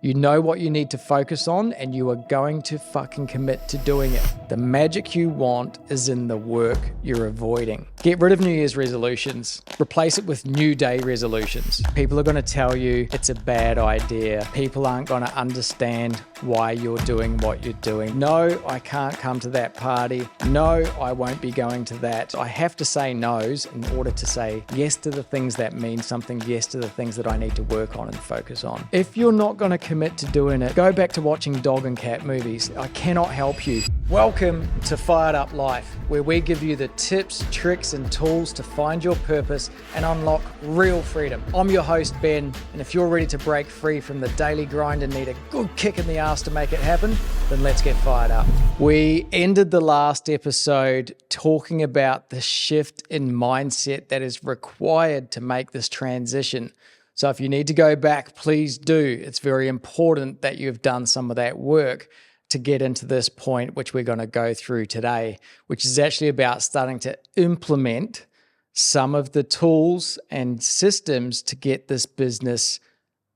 You know what you need to focus on, and you are going to fucking commit to doing it. The magic you want is in the work you're avoiding. Get rid of New Year's resolutions. Replace it with New Day resolutions. People are going to tell you it's a bad idea. People aren't going to understand why you're doing what you're doing. No, I can't come to that party. No, I won't be going to that. I have to say no's in order to say yes to the things that mean something, yes to the things that I need to work on and focus on. If you're not going to commit to doing it, go back to watching dog and cat movies. I cannot help you. Welcome to Fired Up Life, where we give you the tips, tricks, and tools to find your purpose and unlock real freedom. I'm your host, Ben, and if you're ready to break free from the daily grind and need a good kick in the ass to make it happen, then let's get fired up. We ended the last episode talking about the shift in mindset that is required to make this transition. So if you need to go back, please do. It's very important that you've done some of that work to get into this point, which we're going to go through today, which is actually about starting to implement some of the tools and systems to get this business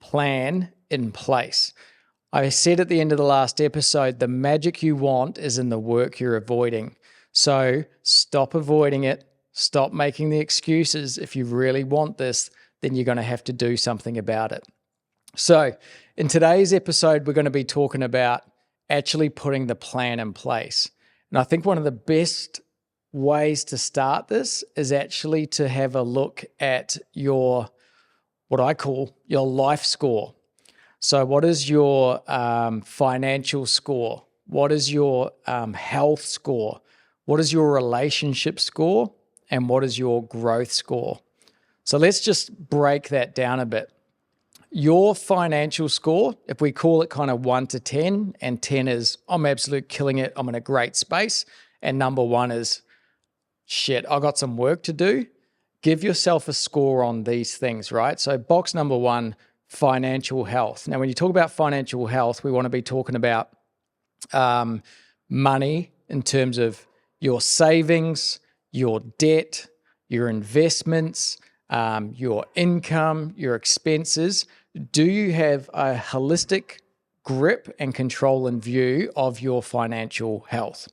plan in place. I said at the end of the last episode, the magic you want is in the work you're avoiding. So stop avoiding it. Stop making the excuses. If you really want this, then you're going to have to do something about it. So in today's episode, we're going to be talking about actually putting the plan in place. And I think one of the best ways to start this is actually to have a look at your, what I call your life score. So what is your financial score? What is your health score? What is your relationship score? And what is your growth score? So let's just break that down a bit. Your financial score, if we call it kind of 1 to 10, and 10 is I'm absolutely killing it, I'm in a great space, and number 1 is shit, I got some work to do. Give yourself a score on these things, right? So box number 1, financial health. Now, when you talk about financial health, we want to be talking about money in terms of your savings, your debt, your investments, your income, your expenses. Do you have a holistic grip and control and view of your financial health?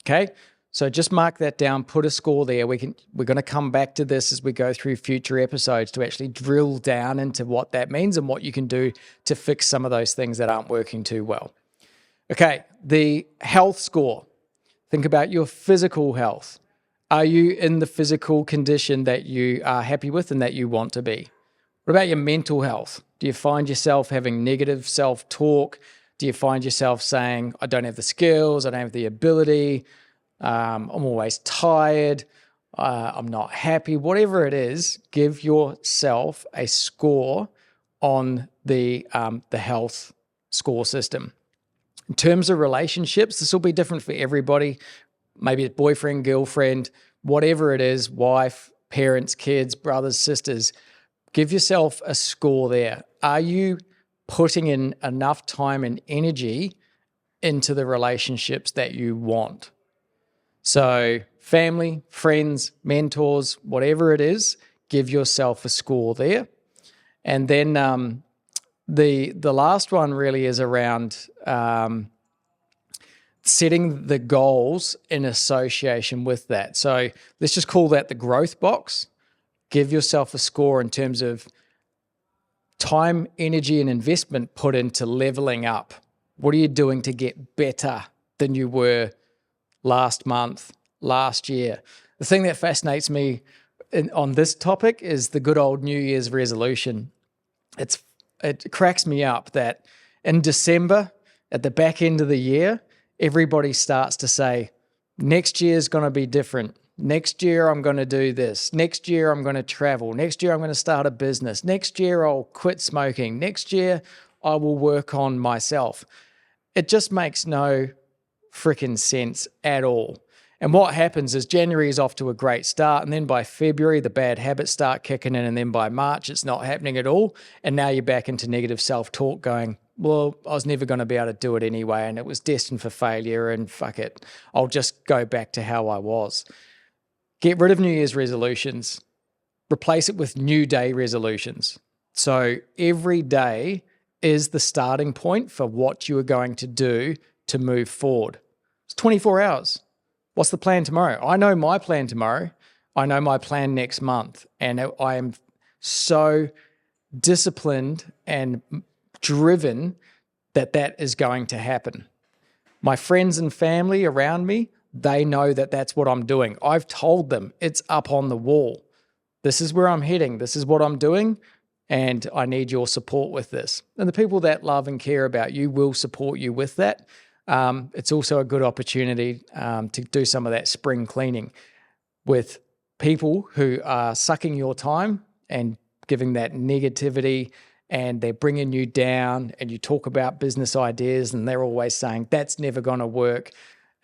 Okay, so just mark that down, put a score there. We're going to come back to this as we go through future episodes to actually drill down into what that means and what you can do to fix some of those things that aren't working too well. Okay, the health score. Think about your physical health. Are you in the physical condition that you are happy with and that you want to be? What about your mental health? Do you find yourself having negative self-talk? Do you find yourself saying, I don't have the skills, I don't have the ability, I'm always tired, I'm not happy? Whatever it is, give yourself a score on the health score system. In terms of relationships, this will be different for everybody. Maybe it's boyfriend, girlfriend, whatever it is, wife, parents, kids, brothers, sisters. Give yourself a score there. Are you putting in enough time and energy into the relationships that you want? So family, friends, mentors, whatever it is, give yourself a score there. And then the last one really is around setting the goals in association with that. So let's just call that the growth box. Give yourself a score in terms of time, energy, and investment put into leveling up. What are you doing to get better than you were last month, last year? The thing that fascinates me on this topic is the good old New Year's resolution. It cracks me up that in December, at the back end of the year, everybody starts to say, next year's going to be different. Next year, I'm going to do this. Next year, I'm going to travel. Next year, I'm going to start a business. Next year, I'll quit smoking. Next year, I will work on myself. It just makes no freaking sense at all. And what happens is January is off to a great start, and then by February, the bad habits start kicking in, and then by March, it's not happening at all. And now you're back into negative self-talk going, well, I was never going to be able to do it anyway, and it was destined for failure, and fuck it, I'll just go back to how I was. Get rid of New Year's resolutions. Replace it with New Day resolutions. So every day, is the starting point for what you are going to do to move forward. It's 24 hours. What's the plan tomorrow? I know my plan tomorrow. I know my plan next month. And I am so disciplined and driven that is going to happen. My friends and family around me, they know that that's what I'm doing. I've told them it's up on the wall. This is where I'm heading. This is what I'm doing. And I need your support with this. And the people that love and care about you will support you with that. It's also a good opportunity to do some of that spring cleaning with people who are sucking your time and giving that negativity, and they're bringing you down, and you talk about business ideas and they're always saying, that's never going to work.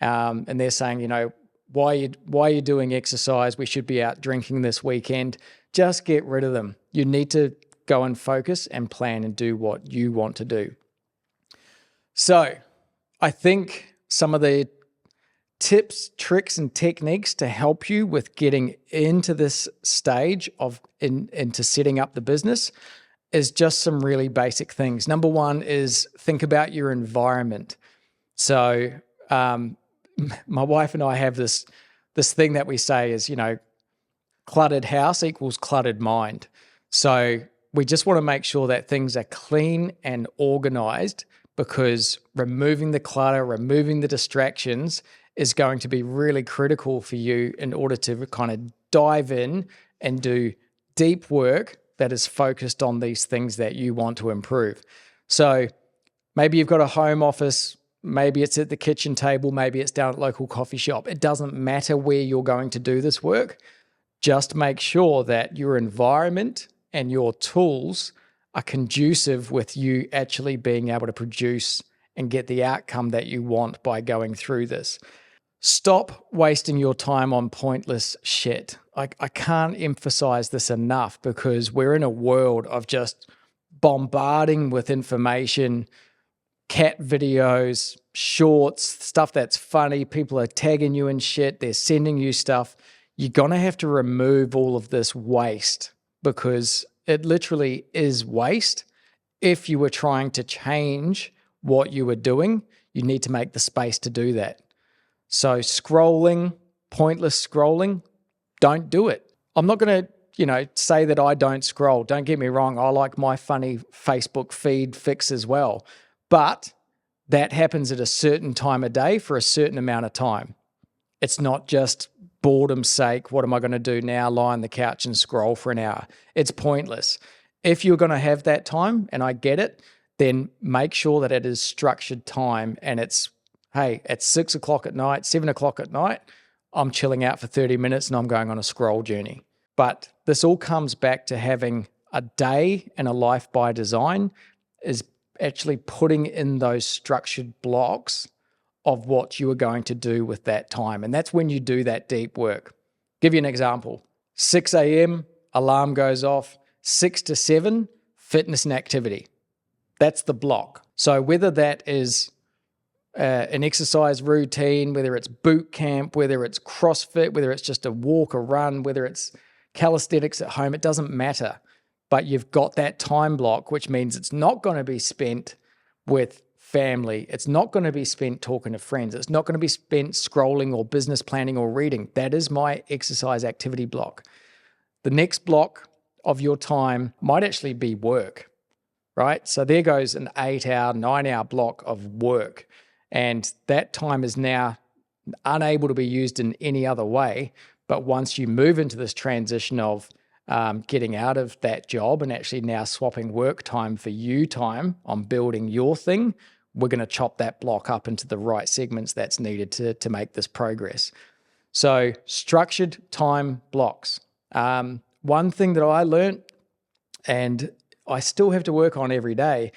And they're saying, you know, why are you doing exercise? We should be out drinking this weekend. Just get rid of them. You need to go and focus and plan and do what you want to do. So I think some of the tips, tricks, and techniques to help you with getting into this stage of into setting up the business is just some really basic things. Number one is think about your environment. So my wife and I have this thing that we say is, you know, cluttered house equals cluttered mind. So we just want to make sure that things are clean and organized, because removing the clutter, removing the distractions is going to be really critical for you in order to kind of dive in and do deep work that is focused on these things that you want to improve. So maybe you've got a home office, maybe it's at the kitchen table, maybe it's down at local coffee shop. It doesn't matter where you're going to do this work. Just make sure that your environment and your tools are conducive with you actually being able to produce and get the outcome that you want by going through this. Stop wasting your time on pointless shit. I can't emphasize this enough, because we're in a world of just bombarding with information, cat videos, shorts, stuff that's funny. People are tagging you in shit. They're sending you stuff. You're going to have to remove all of this waste, because it literally is waste. If you were trying to change what you were doing, you need to make the space to do that. So scrolling, pointless scrolling, don't do it. I'm not going to, say that I don't scroll. Don't get me wrong. I like my funny Facebook feed fix as well. But that happens at a certain time of day for a certain amount of time. It's not just boredom's sake. What am I going to do now? Lie on the couch and scroll for an hour. It's pointless. If you're going to have that time, and I get it, then make sure that it is structured time, and it's, hey, at 6 o'clock at night, 7 o'clock at night, I'm chilling out for 30 minutes and I'm going on a scroll journey. But this all comes back to having a day and a life by design, is actually putting in those structured blocks of what you are going to do with that time. And that's when you do that deep work. Give you an example. 6 a.m., alarm goes off. 6 to 7, fitness and activity. That's the block. So whether that is an exercise routine, whether it's boot camp, whether it's CrossFit, whether it's just a walk or run, whether it's calisthenics at home, it doesn't matter. But you've got that time block, which means it's not going to be spent with family. It's not going to be spent talking to friends. It's not going to be spent scrolling or business planning or reading. That is my exercise activity block. The next block of your time might actually be work, right? So there goes an 8-hour, 9-hour block of work. And that time is now unable to be used in any other way. But once you move into this transition of getting out of that job and actually now swapping work time for you time on building your thing, we're going to chop that block up into the right segments that's needed to make this progress. So structured time blocks. One thing that I learned, and I still have to work on every day,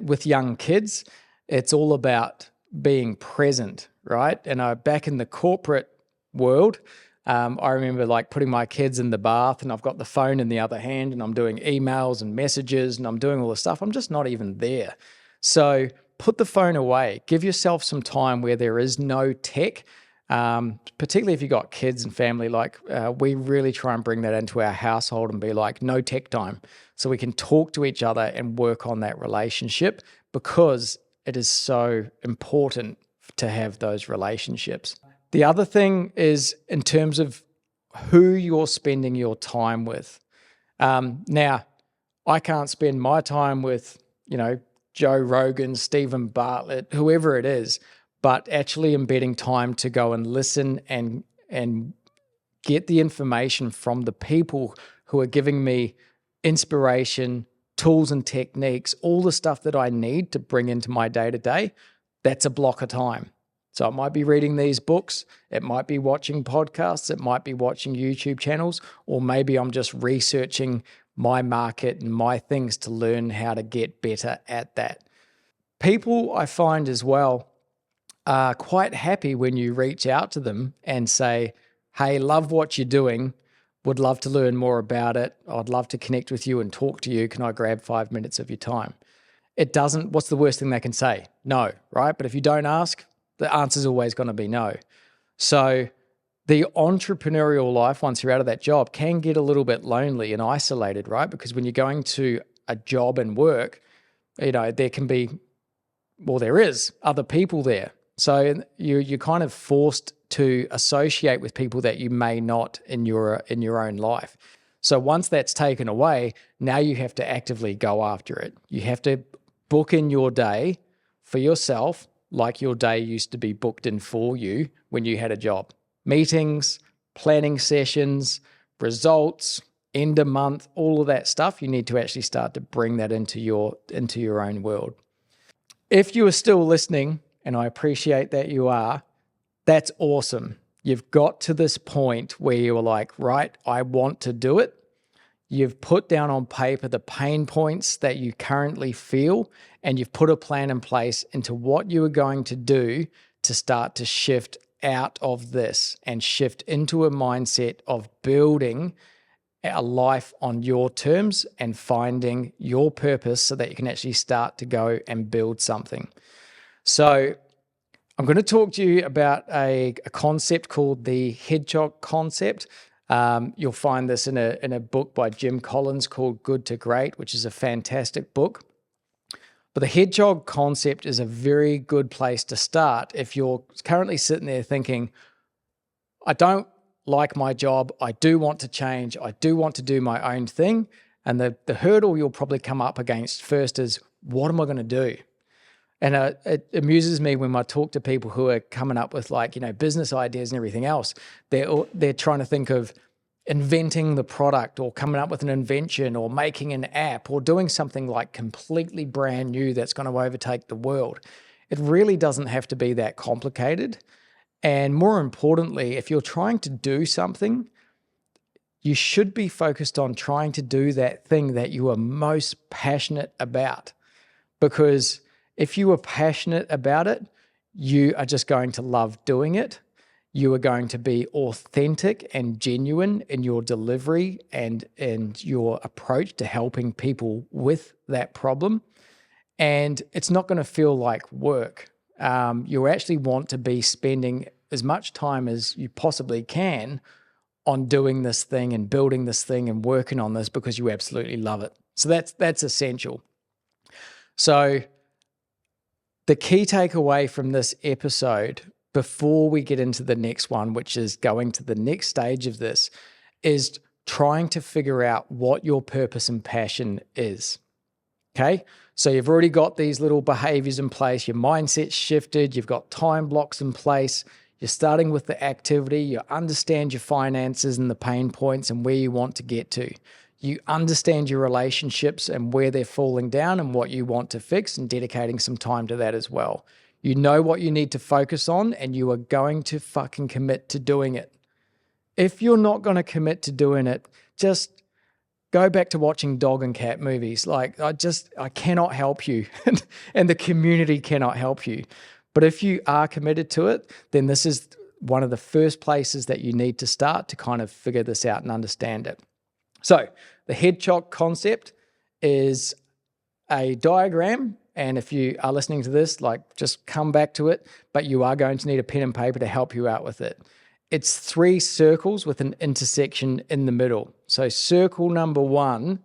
with young kids, it's all about being present, right? And back in the corporate world, I remember putting my kids in the bath and I've got the phone in the other hand and I'm doing emails and messages and I'm doing all this stuff. I'm just not even there. So put the phone away. Give yourself some time where there is no tech. particularly if you've got kids and family. Like we really try and bring that into our household and be like, no tech time. So we can talk to each other and work on that relationship, because it is so important to have those relationships. The other thing is in terms of who you're spending your time with. Now, I can't spend my time with, Joe Rogan, Stephen Bartlett, whoever it is, but actually embedding time to go and listen and get the information from the people who are giving me inspiration, tools and techniques, all the stuff that I need to bring into my day-to-day, that's a block of time. So it might be reading these books, it might be watching podcasts, it might be watching YouTube channels, or maybe I'm just researching my market and my things to learn how to get better at that. People, I find as well, are quite happy when you reach out to them and say, hey, love what you're doing, would love to learn more about it, I'd love to connect with you and talk to you, can I grab 5 minutes of your time? It doesn't, what's the worst thing they can say? No, right? But if you don't ask, the answer's always going to be no. So the entrepreneurial life, once you're out of that job, can get a little bit lonely and isolated, right? Because when you're going to a job and work, there can be, well, there is other people there. So you're kind of forced to associate with people that you may not in your own life. So once that's taken away, now you have to actively go after it. You have to book in your day for yourself, like your day used to be booked in for you when you had a job. Meetings, planning sessions, results, end of month, all of that stuff, you need to actually start to bring that into your own world. If you are still listening, and I appreciate that you are, that's awesome. You've got to this point where you were like, right, I want to do it. You've put down on paper the pain points that you currently feel, and you've put a plan in place into what you are going to do to start to shift out of this and shift into a mindset of building a life on your terms and finding your purpose so that you can actually start to go and build something. So I'm going to talk to you about a concept called the Hedgehog Concept. You'll find this in a book by Jim Collins called Good to Great, which is a fantastic book. But the Hedgehog Concept is a very good place to start if you're currently sitting there thinking, I don't like my job, I do want to change, I do want to do my own thing. And the hurdle you'll probably come up against first is, what am I going to do? And it amuses me when I talk to people who are coming up with business ideas and everything else. They're trying to think of inventing the product or coming up with an invention or making an app or doing something like completely brand new that's going to overtake the world. It really doesn't have to be that complicated. And more importantly, if you're trying to do something, you should be focused on trying to do that thing that you are most passionate about. Because if you are passionate about it, you are just going to love doing it. You are going to be authentic and genuine in your delivery and your approach to helping people with that problem. And it's not going to feel like work. You actually want to be spending as much time as you possibly can on doing this thing and building this thing and working on this because you absolutely love it. So that's essential. So the key takeaway from this episode, before we get into the next one, which is going to the next stage of this, is trying to figure out what your purpose and passion is. Okay? So you've already got these little behaviors in place, your mindset's shifted, you've got time blocks in place, you're starting with the activity, you understand your finances and the pain points and where you want to get to. You understand your relationships and where they're falling down and what you want to fix, and dedicating some time to that as well. You know what you need to focus on, and you are going to fucking commit to doing it. If you're not going to commit to doing it, just go back to watching dog and cat movies. Like, I cannot help you and the community cannot help you. But if you are committed to it, then this is one of the first places that you need to start to kind of figure this out and understand it. So the Hedgehog Concept is a diagram and if you are listening to this, like just come back to it, but you are going to need a pen and paper to help you out with it. It's 3 circles with an intersection in the middle. So circle number 1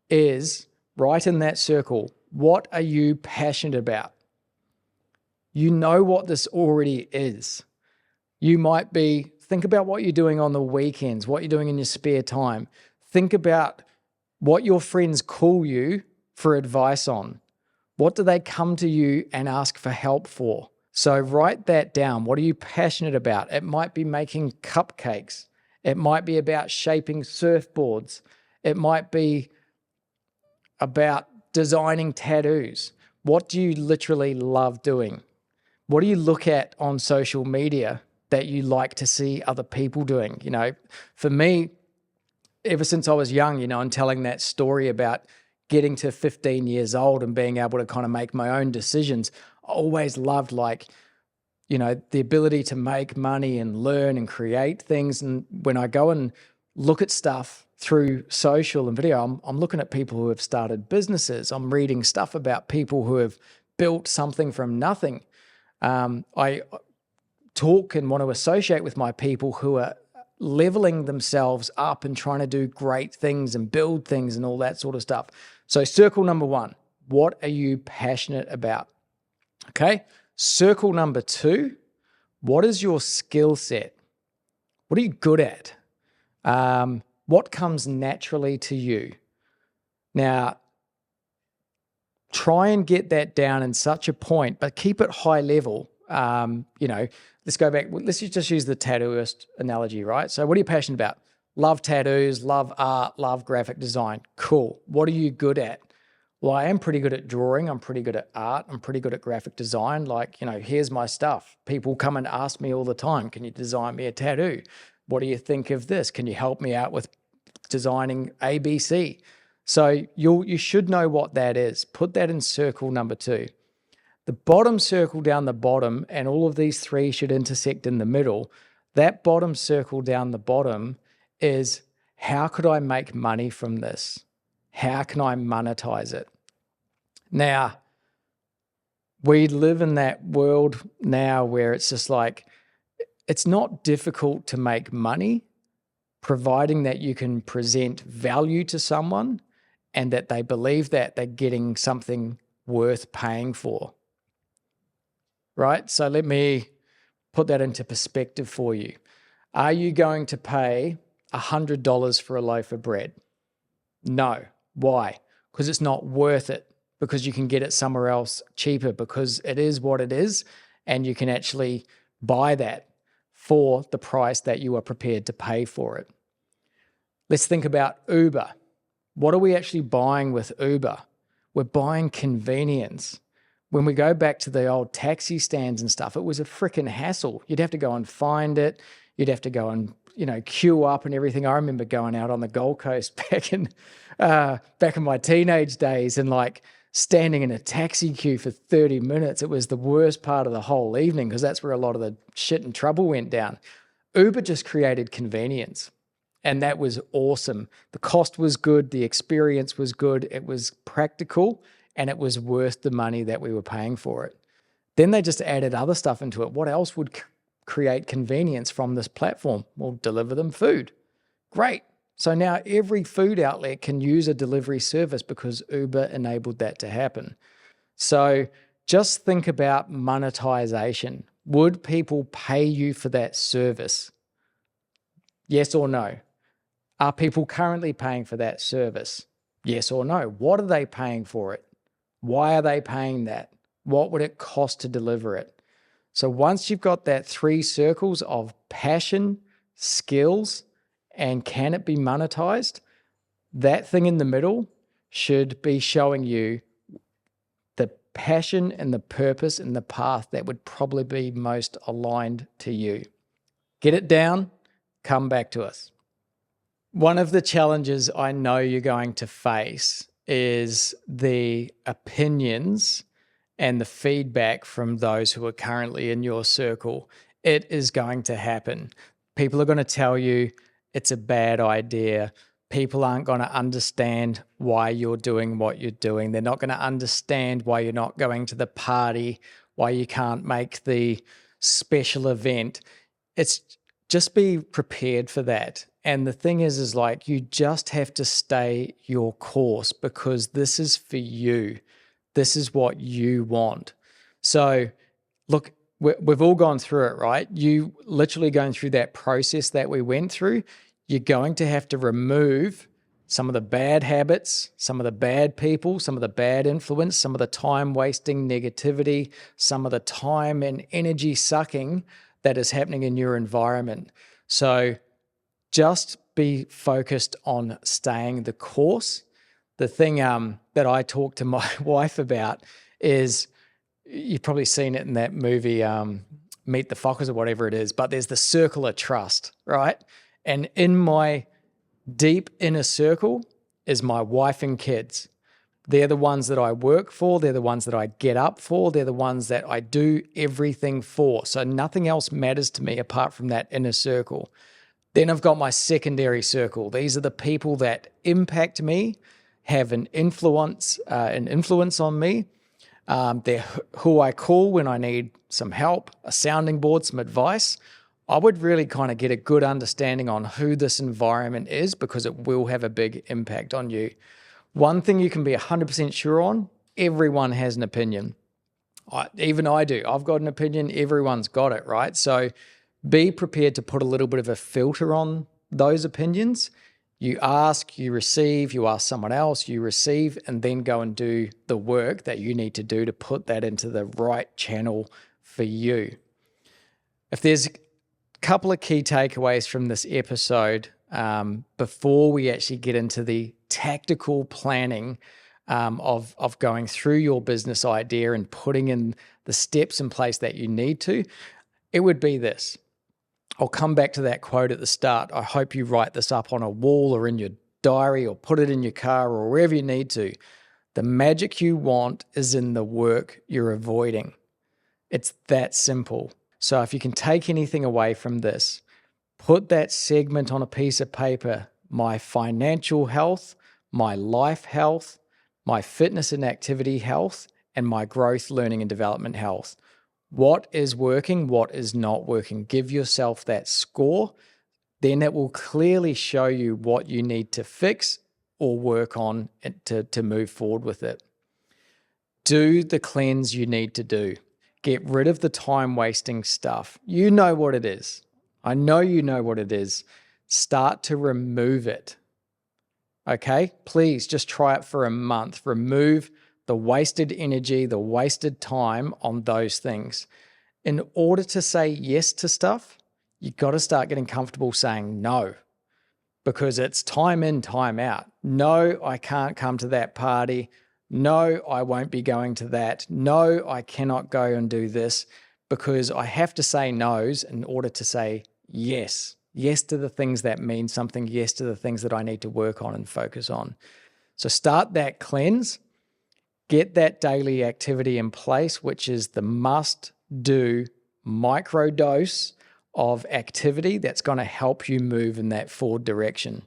is right in that circle. What are you passionate about? You know what this already is. You might be, think about what you're doing on the weekends, what you're doing in your spare time. Think about what your friends call you for advice on. What do they come to you and ask for help for? So write that down. What are you passionate about? It might be making cupcakes. It might be about shaping surfboards. It might be about designing tattoos. What do you literally love doing? What do you look at on social media that you like to see other people doing? You know, for me, ever since I was young, you know, and telling that story about getting to 15 years old and being able to kind of make my own decisions, I always loved, like, you know, the ability to make money and learn and create things. And when I go and look at stuff through social and video, I'm looking at people who have started businesses. I'm reading stuff about people who have built something from nothing. I talk and want to associate with my people who are leveling themselves up and trying to do great things and build things and all that sort of stuff. So circle number 1, what are you passionate about? Okay. Circle number 2, what is your skill set? What are you good at? What comes naturally to you? Now, try and get that down in such a point, but keep it high level. You know, let's go back. Let's just use the tattooist analogy, right? So what are you passionate about? Love tattoos, love art, love graphic design. Cool. What are you good at? Well, I am pretty good at drawing. I'm pretty good at art. I'm pretty good at graphic design. Like, you know, here's my stuff. People come and ask me all the time, can you design me a tattoo? What do you think of this? Can you help me out with designing ABC? So you should know what that is. Put that in circle number 2. The bottom circle down the bottom, and all of these 3 should intersect in the middle. That bottom circle down the bottom is, how could I make money from this? How can I monetize it? Now, we live in that world now where it's just like, it's not difficult to make money, providing that you can present value to someone and that they believe that they're getting something worth paying for. Right? So let me put that into perspective for you. Are you going to pay $100 for a loaf of bread? No. Why? Because it's not worth it, because you can get it somewhere else cheaper, because it is what it is, and you can actually buy that for the price that you are prepared to pay for it. Let's think about Uber. What are we actually buying with Uber? We're buying convenience. When we go back to the old taxi stands and stuff, it was a freaking hassle. You'd have to go and find it. You'd have to go and, you know, queue up and everything. I remember going out on the Gold Coast back in my teenage days and like standing in a taxi queue for 30 minutes. It was the worst part of the whole evening because that's where a lot of the shit and trouble went down. Uber just created convenience, and that was awesome. The cost was good. The experience was good. It was practical, and it was worth the money that we were paying for it. Then they just added other stuff into it. What else would create convenience from this platform? Well, deliver them food. Great. So now every food outlet can use a delivery service because Uber enabled that to happen. So just think about monetization. Would people pay you for that service? Yes or no? Are people currently paying for that service? Yes or no? What are they paying for it? Why are they paying that? What would it cost to deliver it? So once you've got that 3 circles of passion, skills, and can it be monetized, that thing in the middle should be showing you the passion and the purpose and the path that would probably be most aligned to you. Get it down, come back to us. One of the challenges I know you're going to face is the opinions and the feedback from those who are currently in your circle. It is going to happen. People are going to tell you it's a bad idea. people aren't going to understand why you're doing what you're doing. They're not going to understand why you're not going to the party, why you can't make the special event. It's just be prepared for that. And the thing is like, you just have to stay your course because this is for you. This is what you want. So look, we've all gone through it, right? You literally going through that process that we went through, you're going to have to remove some of the bad habits, some of the bad people, some of the bad influence, some of the time-wasting negativity, some of the time and energy sucking that is happening in your environment. So just be focused on staying the course. The thing that I talk to my wife about is, you've probably seen it in that movie, Meet the Fockers or whatever it is, but there's the circle of trust, right? And in my deep inner circle is my wife and kids. They're the ones that I work for. They're the ones that I get up for. They're the ones that I do everything for. So nothing else matters to me apart from that inner circle. Then I've got my secondary circle. These are the people that impact me, have an influence on me. They're who I call when I need some help, a sounding board, some advice. I would really kind of get a good understanding on who this environment is because it will have a big impact on you. One thing you can be 100% sure on, everyone has an opinion. Even I do. I've got an opinion. Everyone's got it, right? So be prepared to put a little bit of a filter on those opinions. You ask, you receive, you ask someone else, you receive, and then go and do the work that you need to do to put that into the right channel for you. If there's a couple of key takeaways from this episode before we actually get into the tactical planning of going through your business idea and putting in the steps in place that you need to, it would be this. I'll come back to that quote at the start. I hope you write this up on a wall or in your diary or put it in your car or wherever you need to. The magic you want is in the work you're avoiding. It's that simple. So if you can take anything away from this, put that segment on a piece of paper: my financial health, my life health, my fitness and activity health, and my growth, learning, and development health. What is working? What is not working? Give yourself that score. Then it will clearly show you what you need to fix or work on to move forward with it. Do the cleanse you need to do. Get rid of the time-wasting stuff. You know what it is. I know you know what it is. Start to remove it. Okay? Please just try it for a month. Remove the wasted energy, the wasted time on those things. In order to say yes to stuff, you've got to start getting comfortable saying no, because it's time in, time out. No, I can't come to that party. No, I won't be going to that. No, I cannot go and do this, because I have to say no's in order to say yes. Yes to the things that mean something. Yes to the things that I need to work on and focus on. So start that cleanse. Get that daily activity in place, which is the must-do micro dose of activity that's going to help you move in that forward direction.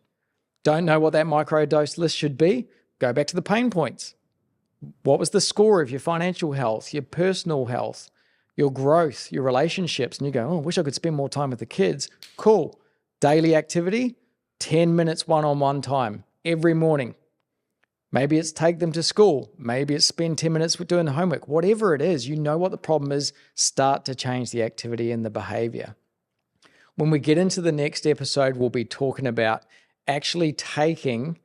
Don't know what that micro dose list should be? Go back to the pain points. What was the score of your financial health, your personal health, your growth, your relationships? And you go, oh, I wish I could spend more time with the kids. Cool. Daily activity, 10 minutes one-on-one time every morning. Maybe it's take them to school. Maybe it's spend 10 minutes with doing the homework. Whatever it is, you know what the problem is. Start to change the activity and the behavior. When we get into the next episode, we'll be talking about actually taking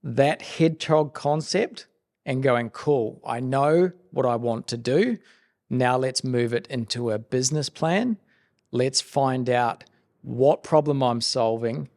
that hedgehog concept and going, cool, I know what I want to do. Now let's move it into a business plan. Let's find out what problem I'm solving,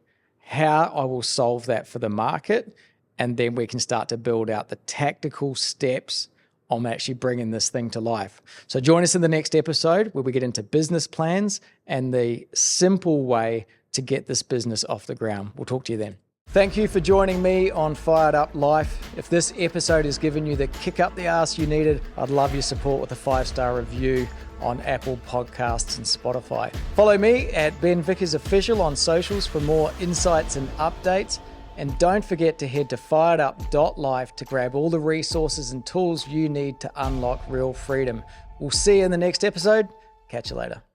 how I will solve that for the market, and then we can start to build out the tactical steps on actually bringing this thing to life. So join us in the next episode where we get into business plans and the simple way to get this business off the ground. We'll talk to you then. Thank you for joining me on Fired Up Life. If this episode has given you the kick up the arse you needed, I'd love your support with a 5-star review on Apple Podcasts and Spotify. Follow me at Ben Vickers Official on socials for more insights and updates. And don't forget to head to firedup.life to grab all the resources and tools you need to unlock real freedom. We'll see you in the next episode. Catch you later.